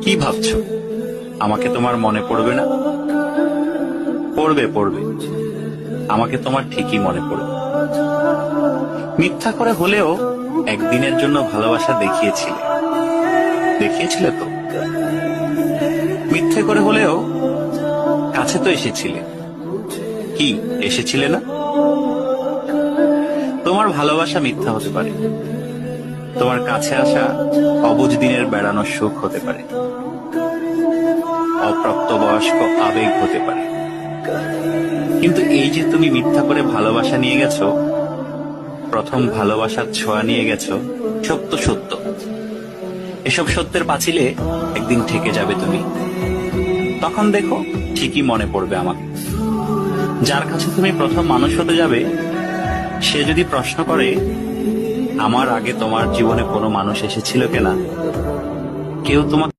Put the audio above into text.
কি ভাবছো আমাকে তোমার মনে পড়বে না? পড়বে পড়বে, আমাকে তোমার ঠিকই মনে পড়বে। মিথ্যা করে হলেও একদিনের জন্য ভালোবাসা দেখিয়েছিলে, দেখিয়েছিলে তো। মিথ্যে করে হলেও কাছে তো এসেছিলে, কি এসেছিলে না? তোমার ভালোবাসা মিথ্যা হতে পারে, তোমার কাছে আসা অবুঝ দিনের বেড়ানোর সুখ হতে পারে, অপ্রাপ্তবয়স্ক আবেগ হতে পারে। কিন্তু এই যে তুমি মিথ্যা করে ভালোবাসা নিয়ে গেছো, প্রথম ভালোবাসার ছোঁয়া নিয়ে গেছো, সত্য সত্য। এসব সত্যের পাঁচিলে একদিন ঠেকে যাবে তুমি। তখন দেখো ঠিকই মনে পড়বে আমাকে। যার কাছে তুমি প্রথম মানুষ হতে যাবে, সে যদি প্রশ্ন করে আমার আগে তোমার জীবনে কোনো মানুষ এসেছিল কিনা, কেউ তোমাকে